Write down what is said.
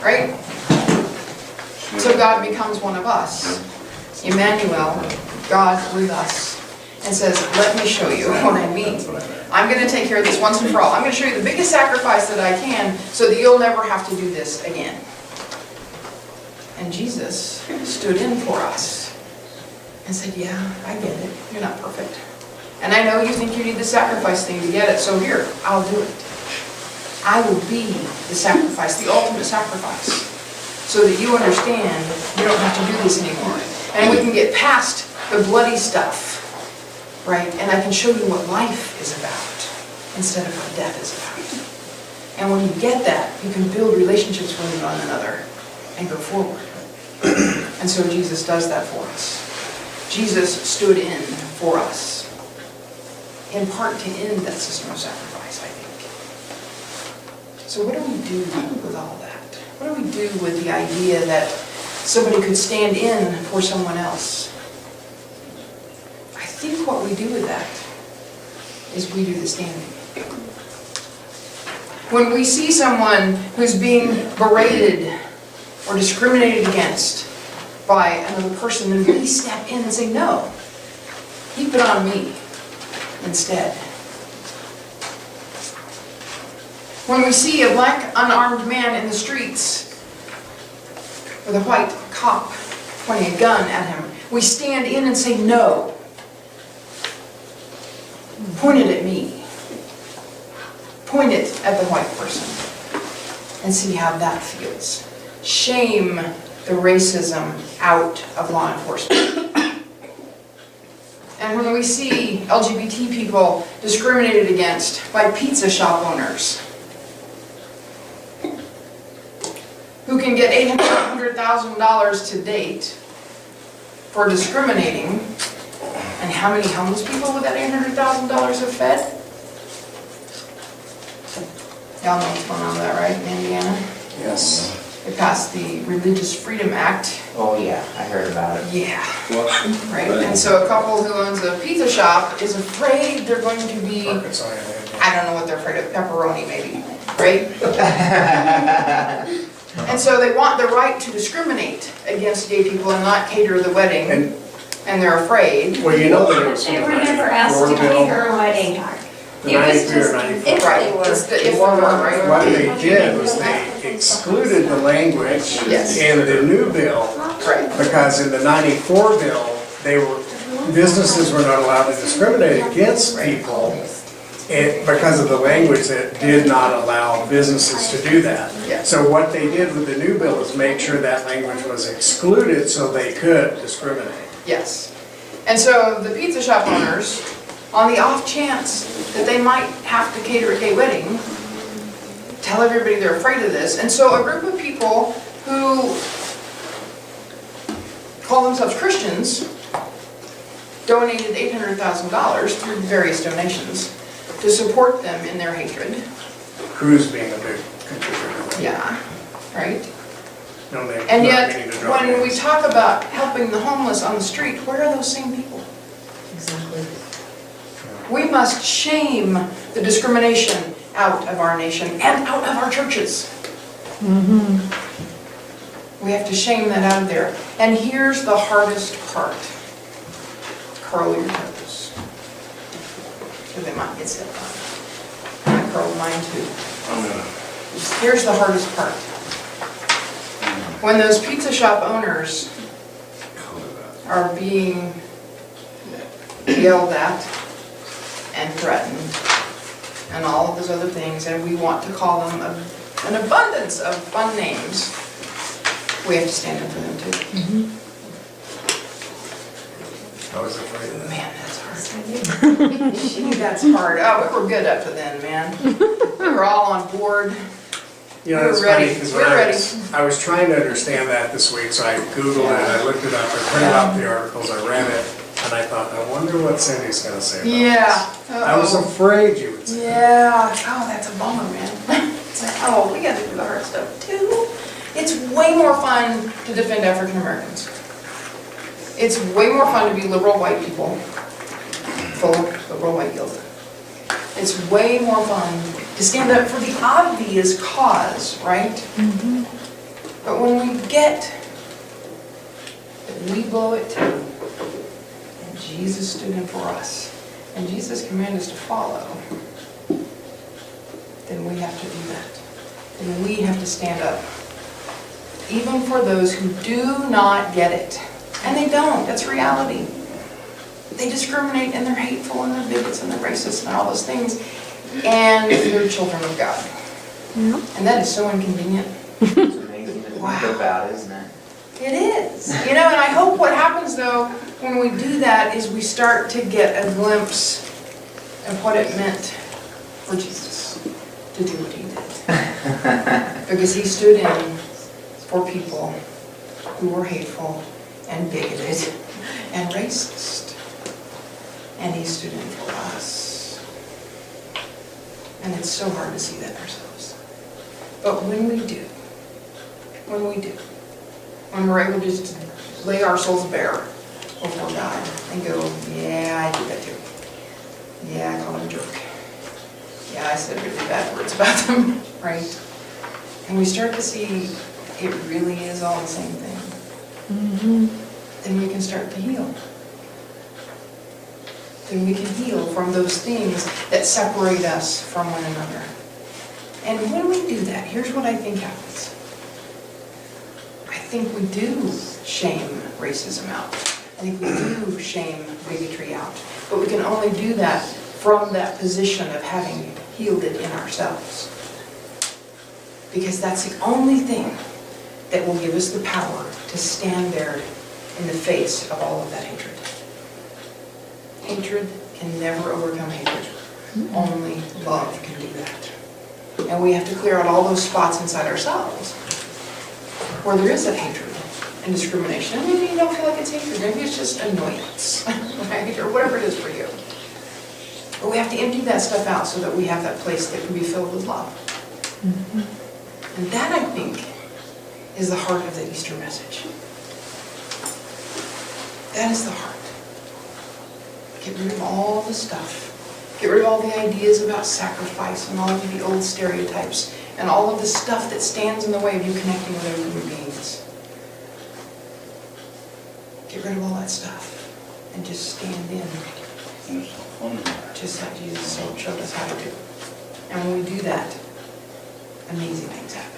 right? So God becomes one of us, Emmanuel, God with us, and says, let me show you what I mean. I'm going to take care of this once and for all. I'm going to show you the biggest sacrifice that I can so that you'll never have to do this again. And Jesus stood in for us and said, yeah, I get it. You're not perfect. And I know you think you need the sacrifice thing to get it, so here, I'll do it. I will be the sacrifice, the ultimate sacrifice, so that you understand you don't have to do this anymore. And we can get past the bloody stuff, right? And I can show you what life is about instead of what death is about. And when you get that, you can build relationships with one another and go forward. And so Jesus does that for us. Jesus stood in for us, in part to end that system of sacrifice, I think. So what do we do with all that? What do we do with the idea that somebody could stand in for someone else? I think what we do with that is we do the standing. When we see someone who's being berated or discriminated against by another person, then we step in and say, no, keep it on me instead. When we see a black unarmed man in the streets with a white cop pointing a gun at him, we stand in and say, no, point it at me. Point it at the white person and see how that feels. Shame the racism out of law enforcement. And when we see LGBT people discriminated against by pizza shop owners who can get $800,000 to date for discriminating, and how many homeless people with that $800,000 have fed? Y'all know what's going on with that, right, in Indiana? Yes. They passed the Religious Freedom Act. Oh yeah, I heard about it. Yeah. Right? And so a couple who owns a pizza shop is afraid they're going to be, I don't know what they're afraid of, pepperoni maybe, right? And so they want the right to discriminate against gay people and not cater the wedding, and they're afraid. Well, you know that it was They were never asked to cater a wedding. the It was 93 or just 94. if Right, they were. it's the if they were, right? What they did was they excluded the language Yes. in the new bill, Right. because in the 94 bill, businesses were not allowed to discriminate against people because of the language that did not allow businesses to do that. Yeah. So what they did with the new bill is make sure that language was excluded so they could discriminate. Yes. And so the pizza shop owners, on the off chance that they might have to cater a gay wedding, tell everybody they're afraid of this. And so a group of people who call themselves Christians donated $800,000 through various donations to support them in their hatred. Cruz being a big contributor. Yeah, right? Not And yet, meaning to drop when we names. talk about helping the homeless on the street, where are those same people? Exactly. We must shame the discrimination out of our nation and out of our churches. We have to shame that out of there. And here's the hardest part. Curl your toes. Because they might get stepped on. I curled mine too. Here's the hardest part. When those pizza shop owners are being yelled at and threatened and all of those other things, and we want to call them an abundance of fun names, we have to stand up for them too. I was afraid of that. Man, that's hard. Gee, that's hard. Oh, we were good up to then, man. We were all on board. You know, We're it's ready. funny, because We're I was trying to understand that this week, so I Googled it, I looked it up, I printed out the articles, I read it, and I thought, I wonder what Cindy's gonna say about Yeah. this. I was Uh-oh. afraid you would say. Yeah. Oh, that's a bummer, man. It's like, oh, we gotta do the hard stuff too. It's way more fun to defend African Americans. It's way more fun to be liberal white people, full of liberal white guilt. It's way more fun to stand up for the obvious cause, right? But when we get that we blow it too, and Jesus stood in for us, and Jesus commanded us to follow, then we have to do that. Then we have to stand up. Even for those who do not get it. And they don't, that's reality. They discriminate and they're hateful and they're bigots and they're racist and all those things. And they're children of God. And that is so inconvenient. It's amazing to think about, isn't it? It is. You know, and I hope what happens though, when we do that, is we start to get a glimpse of what it meant for Jesus to do what he did. Because he stood in for people who were hateful and bigoted and racist. And he stood in for us. And it's so hard to see that ourselves. But when we do, when we're able to just lay our souls bare before God and go, yeah, I did that too. Yeah, I called him a jerk. Yeah, I said really bad words about them, right? And we start to see it really is all the same thing. Then we can start to heal. Then we can heal from those things that separate us from one another. And when we do that, here's what I think happens. I think we do shame racism out. I think we do shame bigotry out. But we can only do that from that position of having healed it in ourselves. Because that's the only thing that will give us the power to stand there in the face of all of that hatred. Hatred can never overcome hatred. Only love can do that. And we have to clear out all those spots inside ourselves where there is that hatred and discrimination. And maybe you don't feel like it's hatred, maybe it's just annoyance, right? Or whatever it is for you. But we have to empty that stuff out so that we have that place that can be filled with love. And that, I think, is the heart of the Easter message. That is the heart. Get rid of all the stuff. Get rid of all the ideas about sacrifice and all of the old stereotypes and all of the stuff that stands in the way of you connecting with other human beings. Get rid of all that stuff and just stand in. Just like Jesus showed us how to do. And when we do that, amazing things happen.